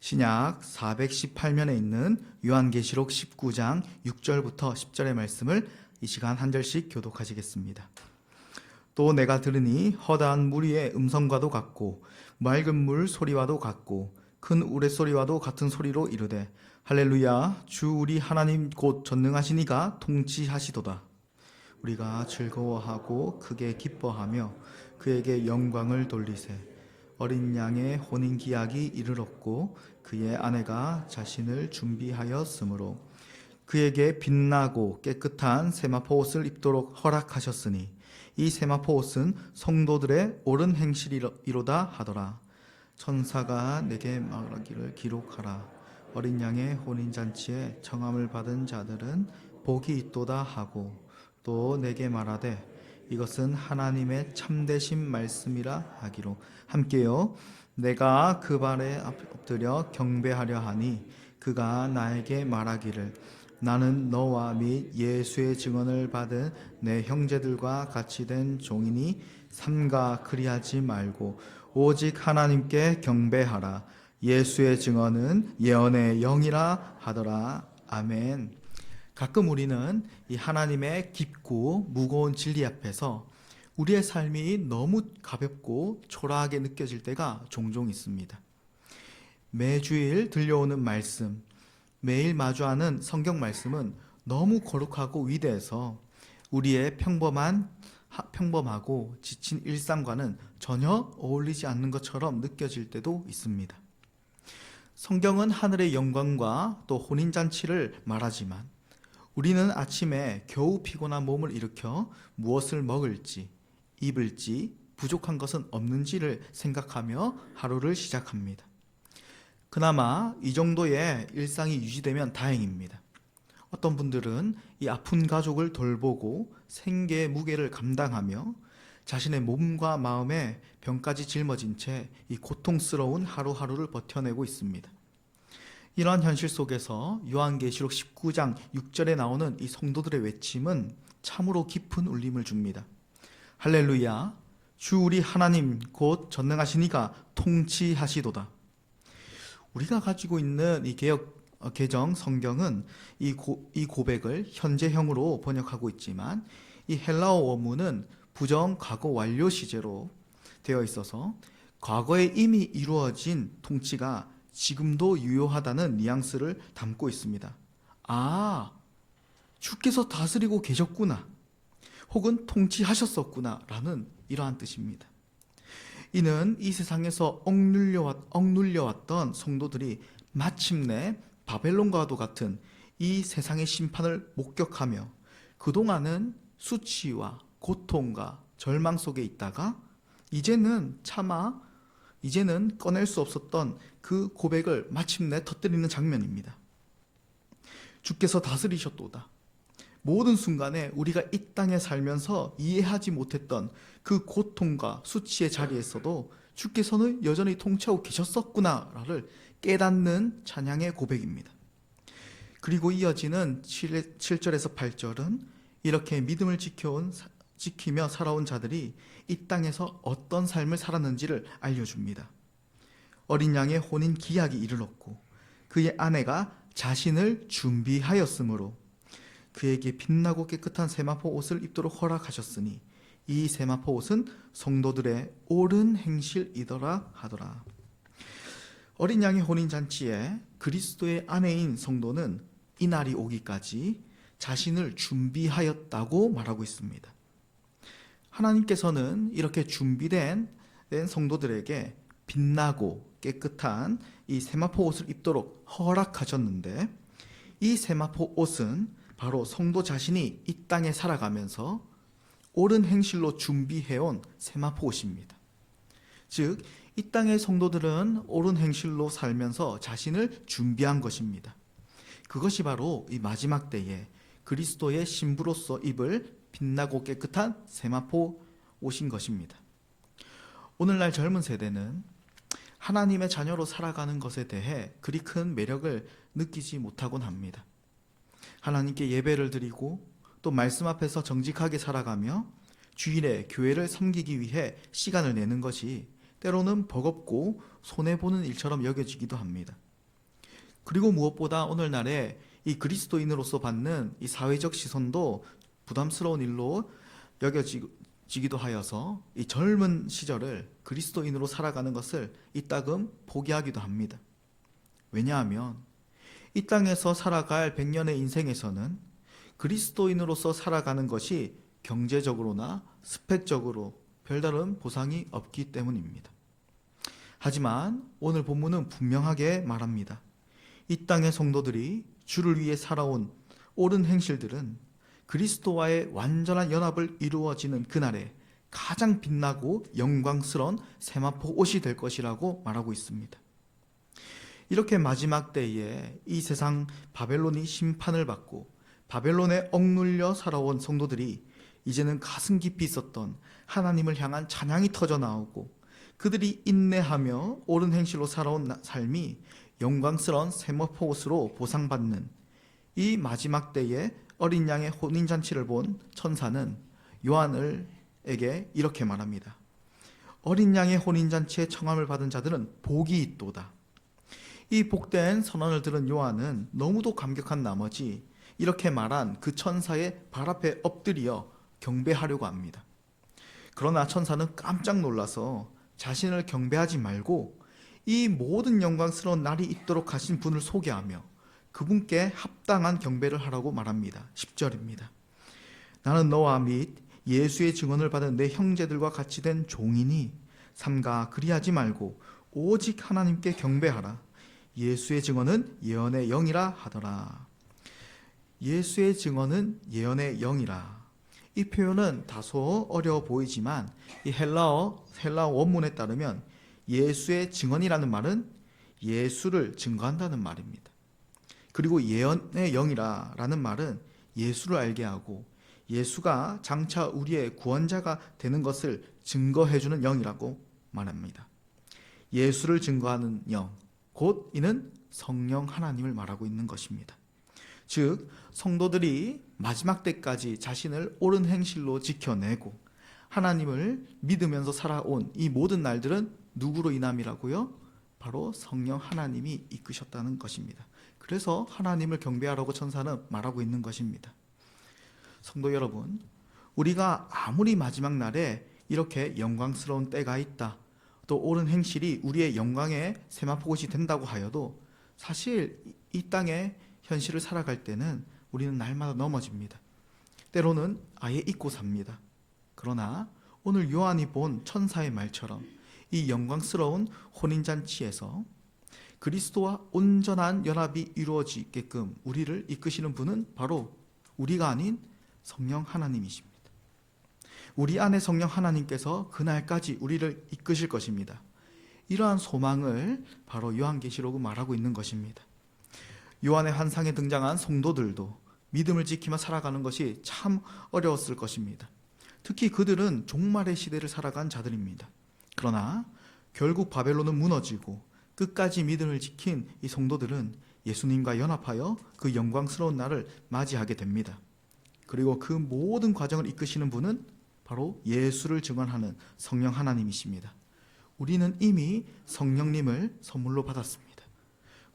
신약 418면에 있는 요한계시록 19장 6절부터 10절의 말씀을 이 시간 한 절씩 교독하시겠습니다. 또 내가 들으니 허다한 무리의 음성과도 같고 맑은 물 소리와도 같고 큰 우레소리와도 같은 소리로 이르되 할렐루야 주 우리 하나님 곧 전능하시니가 통치하시도다. 우리가 즐거워하고 크게 기뻐하며 그에게 영광을 돌리세. 어린 양의 혼인 기약이 이르렀고 그의 아내가 자신을 준비하였으므로 그에게 빛나고 깨끗한 세마포 옷을 입도록 허락하셨으니 이 세마포 옷은 성도들의 옳은 행실이로다 하더라. 천사가 내게 말하기를 기록하라. 어린 양의 혼인잔치에 청함을 받은 자들은 복이 있도다 하고 또 내게 말하되 이것은 하나님의 참되신 말씀이라 하기로 함께요. 내가 그 발에 엎드려 경배하려 하니 그가 나에게 말하기를 나는 너와 및 예수의 증언을 받은 내 형제들과 같이 된 종이니 삼가 그리하지 말고 오직 하나님께 경배하라. 예수의 증언은 예언의 영이라 하더라. 아멘. 가끔 우리는 이 하나님의 깊고 무거운 진리 앞에서 우리의 삶이 너무 가볍고 초라하게 느껴질 때가 종종 있습니다. 매주일 들려오는 말씀, 매일 마주하는 성경 말씀은 너무 거룩하고 위대해서 우리의 평범하고 지친 일상과는 전혀 어울리지 않는 것처럼 느껴질 때도 있습니다. 성경은 하늘의 영광과 또 혼인잔치를 말하지만 우리는 아침에 겨우 피곤한 몸을 일으켜 무엇을 먹을지, 입을지, 부족한 것은 없는지를 생각하며 하루를 시작합니다. 그나마 이 정도의 일상이 유지되면 다행입니다. 어떤 분들은 이 아픈 가족을 돌보고 생계의 무게를 감당하며 자신의 몸과 마음에 병까지 짊어진 채 이 고통스러운 하루하루를 버텨내고 있습니다. 이러한 현실 속에서 요한계시록 19장 6절에 나오는 이 성도들의 외침은 참으로 깊은 울림을 줍니다. 할렐루야, 주 우리 하나님 곧 전능하시니가 통치하시도다. 우리가 가지고 있는 이 개정 성경은 이 고백을 현재형으로 번역하고 있지만 이 헬라어 원문은 부정 과거 완료 시제로 되어 있어서 과거에 이미 이루어진 통치가 지금도 유효하다는 뉘앙스를 담고 있습니다. 아, 주께서 다스리고 계셨구나. 혹은 통치하셨었구나. 라는 이러한 뜻입니다. 이는 이 세상에서 억눌려왔던 성도들이 마침내 바벨론과도 같은 이 세상의 심판을 목격하며 그동안은 수치와 고통과 절망 속에 있다가 이제는 꺼낼 수 없었던 그 고백을 마침내 터뜨리는 장면입니다. 주께서 다스리셨도다. 모든 순간에 우리가 이 땅에 살면서 이해하지 못했던 그 고통과 수치의 자리에서도 주께서는 여전히 통치하고 계셨었구나를 깨닫는 찬양의 고백입니다. 그리고 이어지는 7절에서 8절은 이렇게 믿음을 지키며 살아온 자들이 이 땅에서 어떤 삶을 살았는지를 알려줍니다. 어린 양의 혼인 기약이 이르렀고 그의 아내가 자신을 준비하였으므로 그에게 빛나고 깨끗한 세마포 옷을 입도록 허락하셨으니 이 세마포 옷은 성도들의 옳은 행실이더라 하더라. 어린 양의 혼인잔치에 그리스도의 아내인 성도는 이 날이 오기까지 자신을 준비하였다고 말하고 있습니다. 하나님께서는 이렇게 준비된 성도들에게 빛나고 깨끗한 이 세마포 옷을 입도록 허락하셨는데 이 세마포 옷은 바로 성도 자신이 이 땅에 살아가면서 옳은 행실로 준비해온 세마포 옷입니다. 즉, 이 땅의 성도들은 옳은 행실로 살면서 자신을 준비한 것입니다. 그것이 바로 이 마지막 때에 그리스도의 신부로서 입을 빛나고 깨끗한 세마포 옷인 것입니다. 오늘날 젊은 세대는 하나님의 자녀로 살아가는 것에 대해 그리 큰 매력을 느끼지 못하곤 합니다. 하나님께 예배를 드리고 또 말씀 앞에서 정직하게 살아가며 주일에 교회를 섬기기 위해 시간을 내는 것이 때로는 버겁고 손해보는 일처럼 여겨지기도 합니다. 그리고 무엇보다 오늘날에 이 그리스도인으로서 받는 이 사회적 시선도 부담스러운 일로 여겨지기도 하여서 이 젊은 시절을 그리스도인으로 살아가는 것을 이따금 포기하기도 합니다. 왜냐하면 이 땅에서 살아갈 100년의 인생에서는 그리스도인으로서 살아가는 것이 경제적으로나 스펙적으로 별다른 보상이 없기 때문입니다. 하지만 오늘 본문은 분명하게 말합니다. 이 땅의 성도들이 주를 위해 살아온 옳은 행실들은 그리스도와의 완전한 연합을 이루어지는 그날에 가장 빛나고 영광스러운 세마포 옷이 될 것이라고 말하고 있습니다. 이렇게 마지막 때에 이 세상 바벨론이 심판을 받고 바벨론에 억눌려 살아온 성도들이 이제는 가슴 깊이 있었던 하나님을 향한 찬양이 터져 나오고 그들이 인내하며 옳은 행실로 살아온 삶이 영광스러운 세마포 옷으로 보상받는 이 마지막 때에 어린 양의 혼인잔치를 본 천사는 요한에게 이렇게 말합니다. 어린 양의 혼인잔치에 청함을 받은 자들은 복이 있도다. 이 복된 선언을 들은 요한은 너무도 감격한 나머지 이렇게 말한 그 천사의 발 앞에 엎드려 경배하려고 합니다. 그러나 천사는 깜짝 놀라서 자신을 경배하지 말고 이 모든 영광스러운 날이 있도록 하신 분을 소개하며 그분께 합당한 경배를 하라고 말합니다. 10절입니다. 나는 너와 및 예수의 증언을 받은 내 형제들과 같이 된 종이니 삼가 그리하지 말고 오직 하나님께 경배하라. 예수의 증언은 예언의 영이라 하더라. 예수의 증언은 예언의 영이라. 이 표현은 다소 어려워 보이지만 이 헬라어 원문에 따르면 예수의 증언이라는 말은 예수를 증거한다는 말입니다. 그리고 예언의 영이라는 말은 예수를 알게 하고 예수가 장차 우리의 구원자가 되는 것을 증거해주는 영이라고 말합니다. 예수를 증거하는 영, 곧 이는 성령 하나님을 말하고 있는 것입니다. 즉 성도들이 마지막 때까지 자신을 옳은 행실로 지켜내고 하나님을 믿으면서 살아온 이 모든 날들은 누구로 인함이라고요? 바로 성령 하나님이 이끄셨다는 것입니다. 그래서 하나님을 경배하라고 천사는 말하고 있는 것입니다. 성도 여러분, 우리가 아무리 마지막 날에 이렇게 영광스러운 때가 있다, 또 옳은 행실이 우리의 영광의 세마포옷이 된다고 하여도 사실 이 땅의 현실을 살아갈 때는 우리는 날마다 넘어집니다. 때로는 아예 잊고 삽니다. 그러나 오늘 요한이 본 천사의 말처럼 이 영광스러운 혼인잔치에서 그리스도와 온전한 연합이 이루어지게끔 우리를 이끄시는 분은 바로 우리가 아닌 성령 하나님이십니다. 우리 안에 성령 하나님께서 그날까지 우리를 이끄실 것입니다. 이러한 소망을 바로 요한계시록은 말하고 있는 것입니다. 요한의 환상에 등장한 성도들도 믿음을 지키며 살아가는 것이 참 어려웠을 것입니다. 특히 그들은 종말의 시대를 살아간 자들입니다. 그러나 결국 바벨론은 무너지고 끝까지 믿음을 지킨 이 성도들은 예수님과 연합하여 그 영광스러운 날을 맞이하게 됩니다. 그리고 그 모든 과정을 이끄시는 분은 바로 예수를 증언하는 성령 하나님이십니다. 우리는 이미 성령님을 선물로 받았습니다.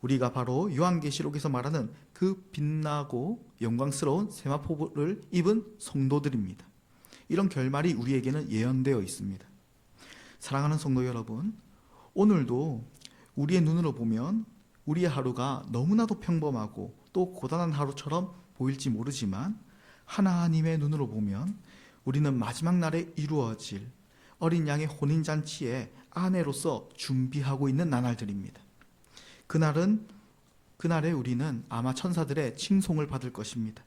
우리가 바로 요한계시록에서 말하는 그 빛나고 영광스러운 세마포를 입은 성도들입니다. 이런 결말이 우리에게는 예언되어 있습니다. 사랑하는 성도 여러분, 오늘도 우리의 눈으로 보면 우리의 하루가 너무나도 평범하고 또 고단한 하루처럼 보일지 모르지만 하나님의 눈으로 보면 우리는 마지막 날에 이루어질 어린 양의 혼인잔치의 아내로서 준비하고 있는 나날들입니다. 그날에 우리는 아마 천사들의 칭송을 받을 것입니다.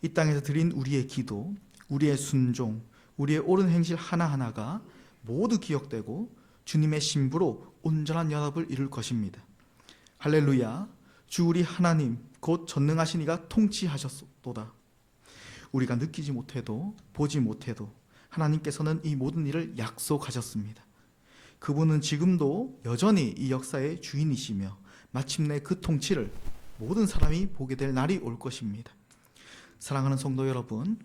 이 땅에서 드린 우리의 기도, 우리의 순종, 우리의 옳은 행실 하나하나가 모두 기억되고 주님의 신부로 온전한 연합을 이룰 것입니다. 할렐루야, 주 우리 하나님 곧 전능하신 이가 통치하셨도다. 우리가 느끼지 못해도 보지 못해도 하나님께서는 이 모든 일을 약속하셨습니다. 그분은 지금도 여전히 이 역사의 주인이시며 마침내 그 통치를 모든 사람이 보게 될 날이 올 것입니다. 사랑하는 성도 여러분,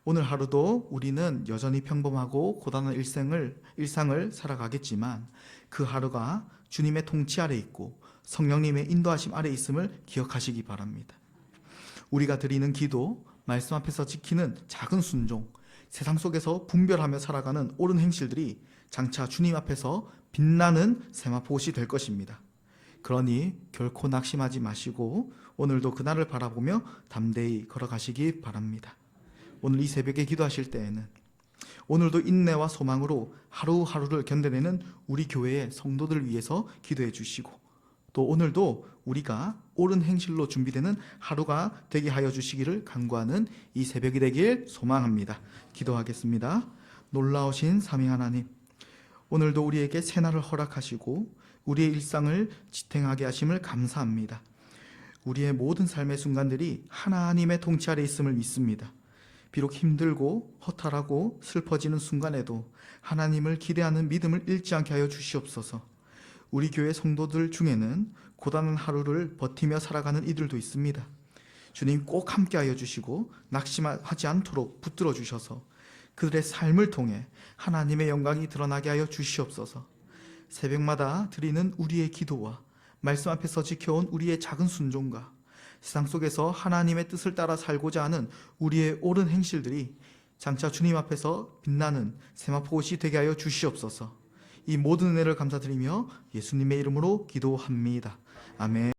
오늘 하루도 우리는 여전히 평범하고 고단한 일상을 살아가겠지만 그 하루가 주님의 통치 아래 있고 성령님의 인도하심 아래 있음을 기억하시기 바랍니다. 우리가 드리는 기도, 말씀 앞에서 지키는 작은 순종, 세상 속에서 분별하며 살아가는 옳은 행실들이 장차 주님 앞에서 빛나는 세마포옷이 될 것입니다. 그러니 결코 낙심하지 마시고 오늘도 그날을 바라보며 담대히 걸어가시기 바랍니다. 오늘 이 새벽에 기도하실 때에는 오늘도 인내와 소망으로 하루하루를 견뎌내는 우리 교회의 성도들 위해서 기도해 주시고, 또 오늘도 우리가 옳은 행실로 준비되는 하루가 되게 하여 주시기를 간구하는 이 새벽이 되길 소망합니다. 기도하겠습니다. 놀라우신 삼위 하나님, 오늘도 우리에게 새날을 허락하시고 우리의 일상을 지탱하게 하심을 감사합니다. 우리의 모든 삶의 순간들이 하나님의 통치 아래 있음을 믿습니다. 비록 힘들고 허탈하고 슬퍼지는 순간에도 하나님을 기대하는 믿음을 잃지 않게 하여 주시옵소서. 우리 교회 성도들 중에는 고단한 하루를 버티며 살아가는 이들도 있습니다. 주님 꼭 함께 하여 주시고 낙심하지 않도록 붙들어 주셔서 그들의 삶을 통해 하나님의 영광이 드러나게 하여 주시옵소서. 새벽마다 드리는 우리의 기도와 말씀 앞에서 지켜온 우리의 작은 순종과 세상 속에서 하나님의 뜻을 따라 살고자 하는 우리의 옳은 행실들이 장차 주님 앞에서 빛나는 세마포옷이 되게 하여 주시옵소서. 이 모든 은혜를 감사드리며 예수님의 이름으로 기도합니다. 아멘.